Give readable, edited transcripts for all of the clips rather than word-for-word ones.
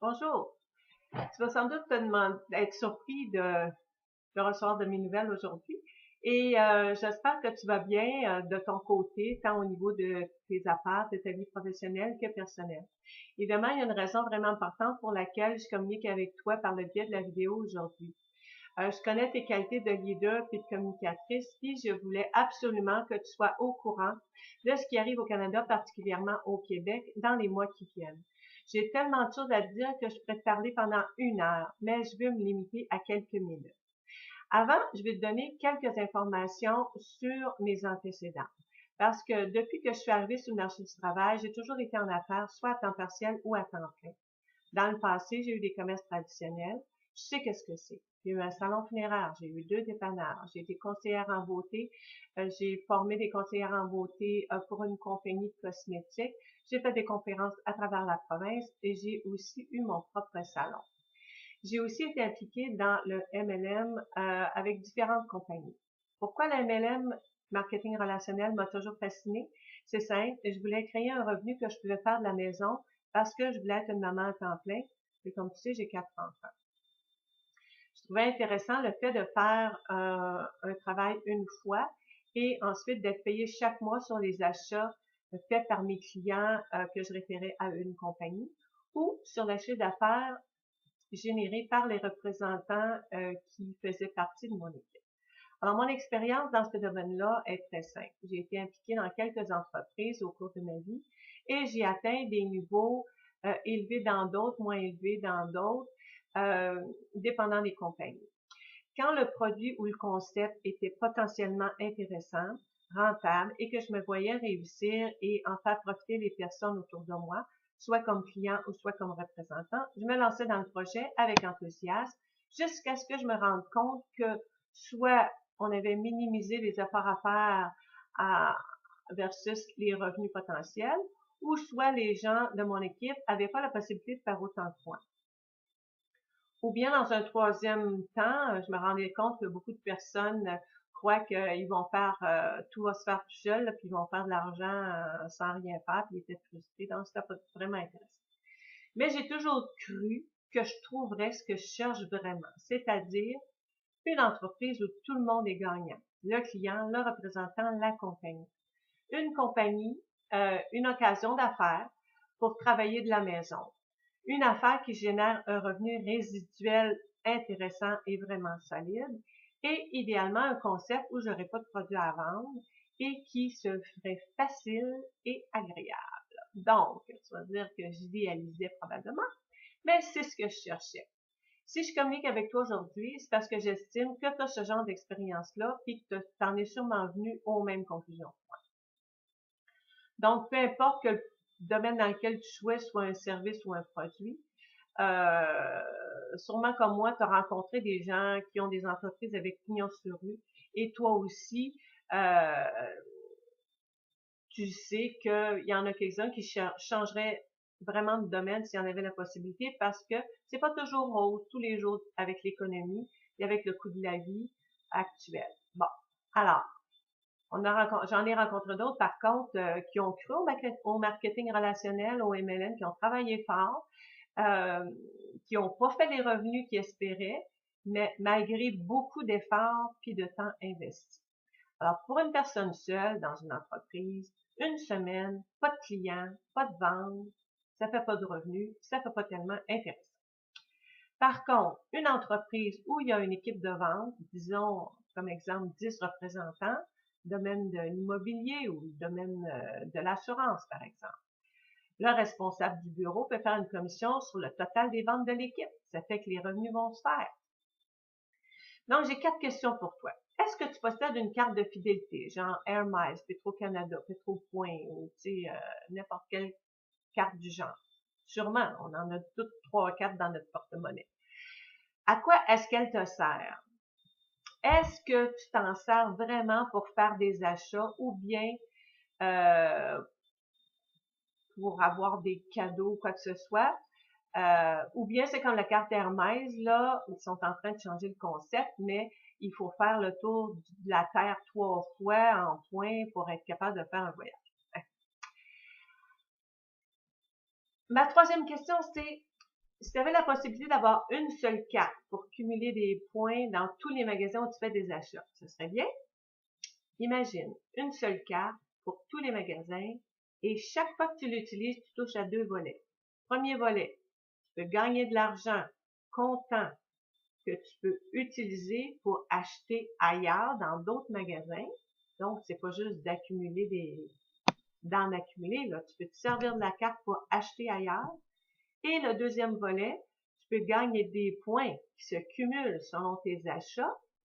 Bonjour. Tu vas sans doute te demander, être surpris de recevoir de mes nouvelles aujourd'hui. Et j'espère que tu vas bien de ton côté, tant au niveau de tes affaires, de ta vie professionnelle que personnelle. Évidemment, il y a une raison vraiment importante pour laquelle je communique avec toi par le biais de la vidéo aujourd'hui. Je connais tes qualités de leader et de communicatrice, puis je voulais absolument que tu sois au courant de ce qui arrive au Canada, particulièrement au Québec, dans les mois qui viennent. J'ai tellement de choses à te dire que je pourrais te parler pendant 1 heure, mais je vais me limiter à quelques minutes. Avant, je vais te donner quelques informations sur mes antécédents. Parce que depuis que je suis arrivée sur le marché du travail, j'ai toujours été en affaires, soit à temps partiel ou à temps plein. Dans le passé, j'ai eu des commerces traditionnels. Je sais qu'est-ce que c'est. J'ai eu un salon funéraire, j'ai eu 2 dépanneurs, j'ai été conseillère en beauté, j'ai formé des conseillères en beauté pour une compagnie de cosmétiques, j'ai fait des conférences à travers la province et j'ai aussi eu mon propre salon. J'ai aussi été impliquée dans le MLM avec différentes compagnies. Pourquoi le MLM, marketing relationnel, m'a toujours fascinée? C'est simple, je voulais créer un revenu que je pouvais faire de la maison parce que je voulais être une maman à temps plein. Et comme tu sais, j'ai 4 enfants. Je trouvais intéressant le fait de faire un travail une fois et ensuite d'être payé chaque mois sur les achats faits par mes clients que je référais à une compagnie ou sur le chiffre d'affaires généré par les représentants qui faisaient partie de mon équipe. Alors, mon expérience dans ce domaine-là est très simple. J'ai été impliquée dans quelques entreprises au cours de ma vie et j'ai atteint des niveaux élevés dans d'autres, moins élevés dans d'autres, dépendant des compagnies. Quand le produit ou le concept était potentiellement intéressant, rentable et que je me voyais réussir et en faire profiter les personnes autour de moi, soit comme client ou soit comme représentant, je me lançais dans le projet avec enthousiasme jusqu'à ce que je me rende compte que soit on avait minimisé les efforts à faire versus les revenus potentiels, ou soit les gens de mon équipe n'avaient pas la possibilité de faire autant que moi. Ou bien dans un troisième temps, je me rendais compte que beaucoup de personnes croient qu'ils vont faire, tout va se faire tout seul, là, puis ils vont faire de l'argent sans rien faire, puis ils étaient frustrés. Donc, c'était pas vraiment intéressant. Mais j'ai toujours cru que je trouverais ce que je cherche vraiment, c'est-à-dire une entreprise où tout le monde est gagnant. Le client, le représentant, la compagnie. Une compagnie, une occasion d'affaires pour travailler de la maison. Une affaire qui génère un revenu résiduel intéressant et vraiment solide. Et idéalement, un concept où j'aurais pas de produit à vendre et qui se ferait facile et agréable. Donc, ça veut dire que j'idéalisais probablement, mais c'est ce que je cherchais. Si je communique avec toi aujourd'hui, c'est parce que j'estime que tu as ce genre d'expérience-là et que tu en es sûrement venu aux mêmes conclusions que moi. Donc, peu importe que le domaine dans lequel tu souhaites soit un service ou un produit, sûrement comme moi, tu as rencontré des gens qui ont des entreprises avec pignon sur rue et toi aussi, tu sais qu'il y en a quelques-uns qui changeraient vraiment de domaine s'il y en avait la possibilité parce que c'est pas toujours rose tous les jours avec l'économie et avec le coût de la vie actuel. Bon, alors, j'en ai rencontré d'autres par contre qui ont cru au marketing relationnel, au MLM, qui ont travaillé fort, qui n'ont pas fait les revenus qu'ils espéraient, mais malgré beaucoup d'efforts puis de temps investi. Alors, pour une personne seule dans une entreprise, une semaine, pas de clients, pas de vente, ça fait pas de revenus, ça fait pas tellement intéressant. Par contre, une entreprise où il y a une équipe de vente, disons comme exemple 10 représentants, domaine de l'immobilier ou domaine de l'assurance par exemple. Le responsable du bureau peut faire une commission sur le total des ventes de l'équipe. Ça fait que les revenus vont se faire. Donc, j'ai 4 questions pour toi. Est-ce que tu possèdes une carte de fidélité, genre Air Miles, Petro-Canada, Petro-Point, ou n'importe quelle carte du genre? Sûrement, on en a toutes 3 ou 4 dans notre porte-monnaie. À quoi est-ce qu'elle te sert? Est-ce que tu t'en sers vraiment pour faire des achats ou bien pour avoir des cadeaux ou quoi que ce soit? Ou bien c'est comme la carte Hermès, là, ils sont en train de changer le concept, mais il faut faire le tour de la Terre 3 fois en point pour être capable de faire un voyage. Ma troisième question, c'est Si tu avais la possibilité d'avoir une seule carte pour cumuler des points dans tous les magasins où tu fais des achats, ce serait bien? Imagine une seule carte pour tous les magasins et chaque fois que tu l'utilises, tu touches à 2 volets. Premier volet, tu peux gagner de l'argent comptant que tu peux utiliser pour acheter ailleurs dans d'autres magasins. Donc, c'est pas juste d'en accumuler, là. Tu peux te servir de la carte pour acheter ailleurs. Et le deuxième volet, tu peux gagner des points qui se cumulent selon tes achats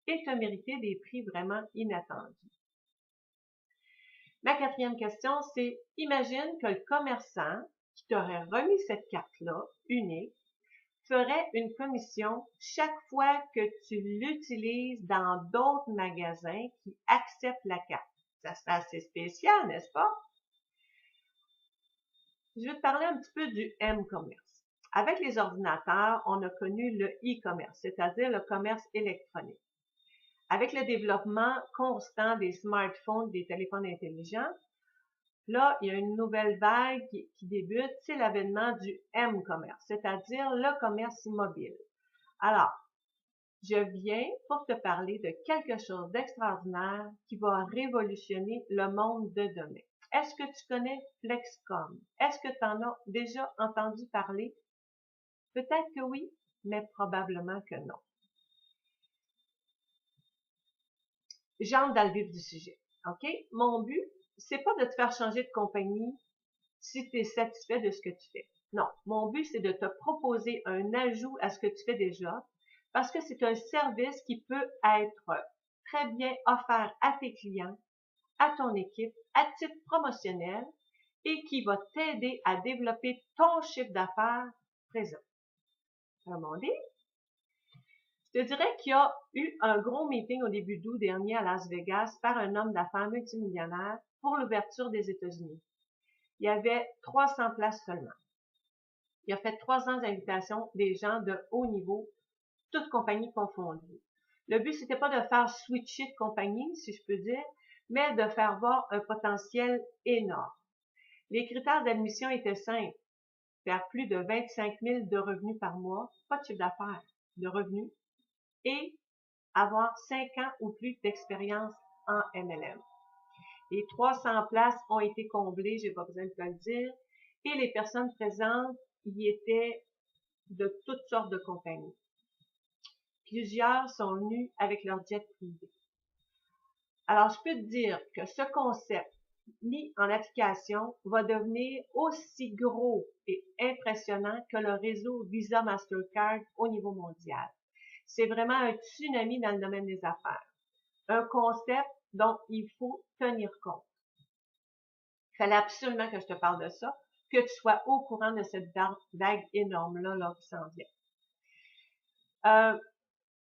et te mériter des prix vraiment inattendus. Ma quatrième question, c'est imagine que le commerçant qui t'aurait remis cette carte-là, unique, ferait une commission chaque fois que tu l'utilises dans d'autres magasins qui acceptent la carte. Ça serait assez spécial, n'est-ce pas? Je vais te parler un petit peu du M-commerce. Avec les ordinateurs, on a connu le e-commerce, c'est-à-dire le commerce électronique. Avec le développement constant des smartphones, des téléphones intelligents, là, il y a une nouvelle vague qui débute, c'est l'avènement du M-commerce, c'est-à-dire le commerce mobile. Alors, je viens pour te parler de quelque chose d'extraordinaire qui va révolutionner le monde de demain. Est-ce que tu connais Flexcom? Est-ce que tu en as déjà entendu parler? Peut-être que oui, mais probablement que non. J'entre dans le vif du sujet. OK? Mon but, c'est pas de te faire changer de compagnie si tu es satisfait de ce que tu fais. Non, mon but, c'est de te proposer un ajout à ce que tu fais déjà parce que c'est un service qui peut être très bien offert à tes clients, à ton équipe, à titre promotionnel et qui va t'aider à développer ton chiffre d'affaires présent. Autrement dit, je te dirais qu'il y a eu un gros meeting au début d'août dernier à Las Vegas par un homme d'affaires multimillionnaire pour l'ouverture des États-Unis. Il y avait 300 places seulement. Il a fait 300 invitations des gens de haut niveau, toutes compagnies confondues. Le but, c'était pas de faire switcher de compagnie, si je peux dire, mais de faire voir un potentiel énorme. Les critères d'admission étaient simples. Faire plus de 25 000 de revenus par mois, pas de chiffre d'affaires, de revenus, et avoir 5 ans ou plus d'expérience en MLM. Les 300 places ont été comblées, j'ai pas besoin de te le dire, et les personnes présentes y étaient de toutes sortes de compagnies. Plusieurs sont venus avec leur jet privé. Alors, je peux te dire que ce concept mis en application va devenir aussi gros et impressionnant que le réseau Visa Mastercard au niveau mondial. C'est vraiment un tsunami dans le domaine des affaires. Un concept dont il faut tenir compte. Il fallait absolument que je te parle de ça, que tu sois au courant de cette vague énorme-là qui s'en vient.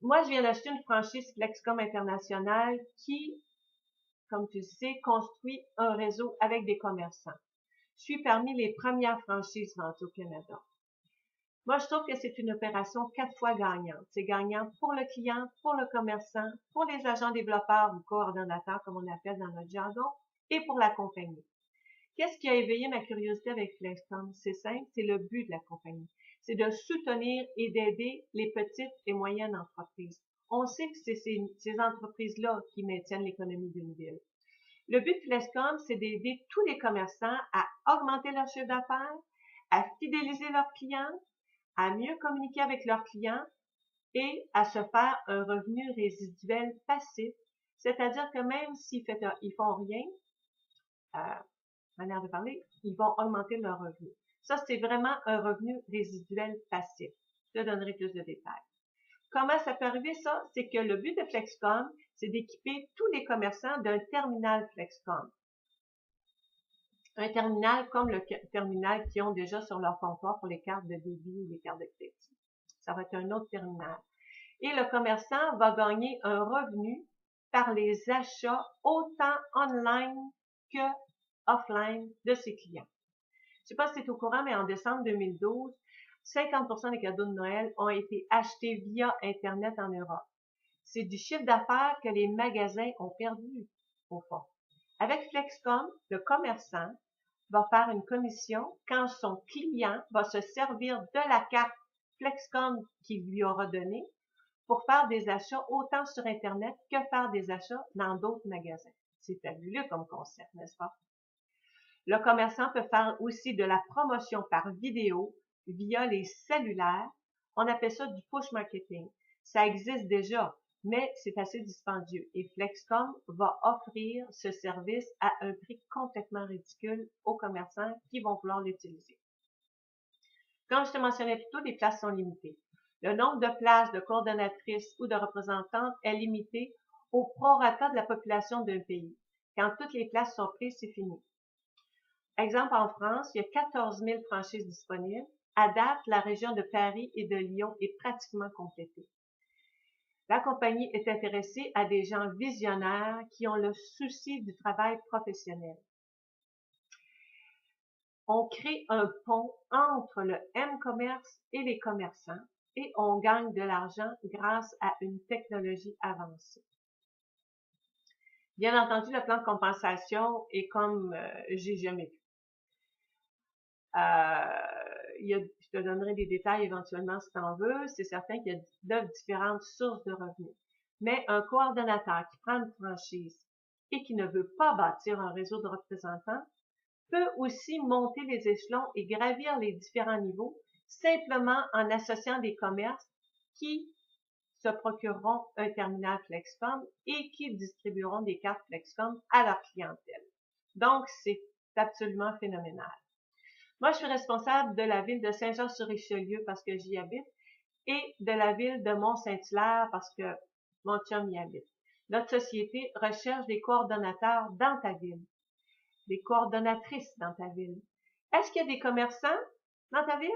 Moi, je viens d'acheter une franchise Flexcom International qui, comme tu le sais, construit un réseau avec des commerçants. Je suis parmi les premières franchises vendues au Canada. Moi, je trouve que c'est une opération 4 fois gagnante. C'est gagnant pour le client, pour le commerçant, pour les agents développeurs ou coordonnateurs, comme on appelle dans notre jargon, et pour la compagnie. Qu'est-ce qui a éveillé ma curiosité avec Flexcom? C'est simple, c'est le but de la compagnie. C'est de soutenir et d'aider les petites et moyennes entreprises. On sait que c'est ces entreprises-là qui maintiennent l'économie d'une ville. Le but de Flexcom, c'est d'aider tous les commerçants à augmenter leur chiffre d'affaires, à fidéliser leurs clients, à mieux communiquer avec leurs clients et à se faire un revenu résiduel passif. C'est-à-dire que même s'ils font rien, manière de parler, ils vont augmenter leur revenu. Ça, c'est vraiment un revenu résiduel passif. Je te donnerai plus de détails. Comment ça peut arriver, ça? C'est que le but de Flexcom, c'est d'équiper tous les commerçants d'un terminal Flexcom. Un terminal comme le terminal qu'ils ont déjà sur leur comptoir pour les cartes de débit ou les cartes de crédit. Ça va être un autre terminal. Et le commerçant va gagner un revenu par les achats autant online que offline de ses clients. Je ne sais pas si tu es au courant, mais en décembre 2012, 50% des cadeaux de Noël ont été achetés via Internet en Europe. C'est du chiffre d'affaires que les magasins ont perdu, au fond. Avec Flexcom, le commerçant va faire une commission quand son client va se servir de la carte Flexcom qui lui aura donné pour faire des achats autant sur Internet que faire des achats dans d'autres magasins. C'est fabuleux comme concept, n'est-ce pas? Le commerçant peut faire aussi de la promotion par vidéo via les cellulaires. On appelle ça du push marketing. Ça existe déjà, mais c'est assez dispendieux. Et Flexcom va offrir ce service à un prix complètement ridicule aux commerçants qui vont vouloir l'utiliser. Comme je te mentionnais plus tôt, les places sont limitées. Le nombre de places de coordonnatrices ou de représentantes est limité au prorata de la population d'un pays. Quand toutes les places sont prises, c'est fini. Exemple, en France, il y a 14 000 franchises disponibles. À date, la région de Paris et de Lyon est pratiquement complétée. La compagnie est intéressée à des gens visionnaires qui ont le souci du travail professionnel. On crée un pont entre le M-commerce et les commerçants et on gagne de l'argent grâce à une technologie avancée. Bien entendu, le plan de compensation est comme j'ai jamais vu. Je te donnerai des détails éventuellement si tu en veux. C'est certain qu'il y a différentes sources de revenus. Mais un coordonnateur qui prend une franchise et qui ne veut pas bâtir un réseau de représentants peut aussi monter les échelons et gravir les différents niveaux simplement en associant des commerces qui se procureront un terminal Flexcom et qui distribueront des cartes Flexcom à leur clientèle. Donc, c'est absolument phénoménal. Moi, je suis responsable de la ville de Saint-Jean-sur-Richelieu parce que j'y habite et de la ville de Mont-Saint-Hilaire parce que mon chum y habite. Notre société recherche des coordonnateurs dans ta ville, des coordonnatrices dans ta ville. Est-ce qu'il y a des commerçants dans ta ville?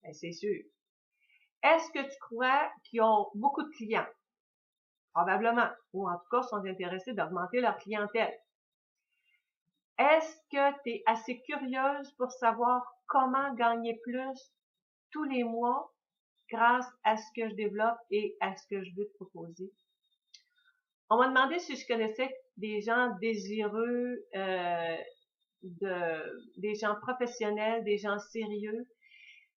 Ben, c'est sûr. Est-ce que tu crois qu'ils ont beaucoup de clients? Probablement. Ou en tout cas, sont intéressés d'augmenter leur clientèle. Est-ce que tu es assez curieuse pour savoir comment gagner plus tous les mois grâce à ce que je développe et à ce que je veux te proposer? On m'a demandé si je connaissais des gens désireux, des gens professionnels, des gens sérieux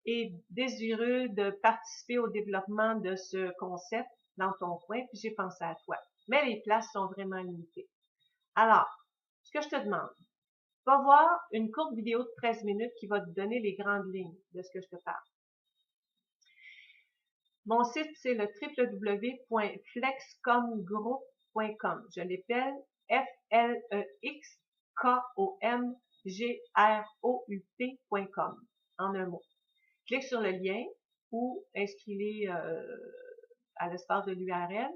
et désireux de participer au développement de ce concept dans ton coin, puis j'ai pensé à toi. Mais les places sont vraiment limitées. Alors, ce que je te demande, va voir une courte vidéo de 13 minutes qui va te donner les grandes lignes de ce que je te parle. Mon site, c'est le www.flexcomgroup.com. Je l'appelle FLEXCOMGROUP.com en un mot. Clique sur le lien ou inscris-les à l'espace de l'URL.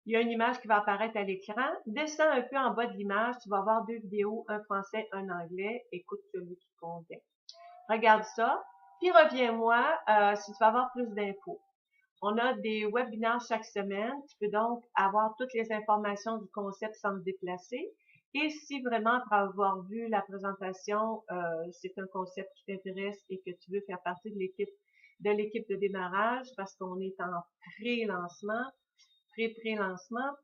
Il y a une image qui va apparaître à l'écran. Descends un peu en bas de l'image, tu vas voir deux vidéos, un français, un anglais. Écoute celui qui convient. Regarde ça, puis reviens-moi si tu veux avoir plus d'infos. On a des webinaires chaque semaine. Tu peux donc avoir toutes les informations du concept sans te déplacer. Et si vraiment, après avoir vu la présentation, c'est un concept qui t'intéresse et que tu veux faire partie de l'équipe de démarrage parce qu'on est en pré-lancement, pré-lancement.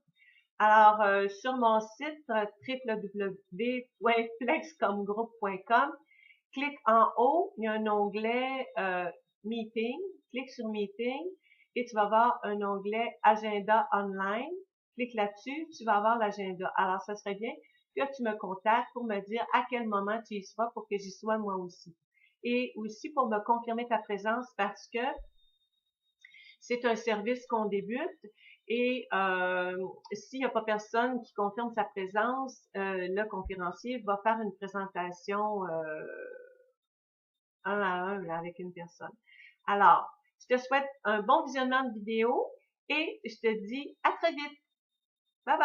Alors, sur mon site www.flexcomgroup.com, clique en haut, il y a un onglet Meeting, clique sur Meeting et tu vas voir un onglet Agenda online. Clique là-dessus, tu vas avoir l'agenda. Alors, ça serait bien que tu me contactes pour me dire à quel moment tu y seras pour que j'y sois moi aussi. Et aussi pour me confirmer ta présence parce que c'est un service qu'on débute et s'il n'y a pas personne qui confirme sa présence, le conférencier va faire une présentation un à un là, avec une personne. Alors, je te souhaite un bon visionnement de vidéo et je te dis à très vite.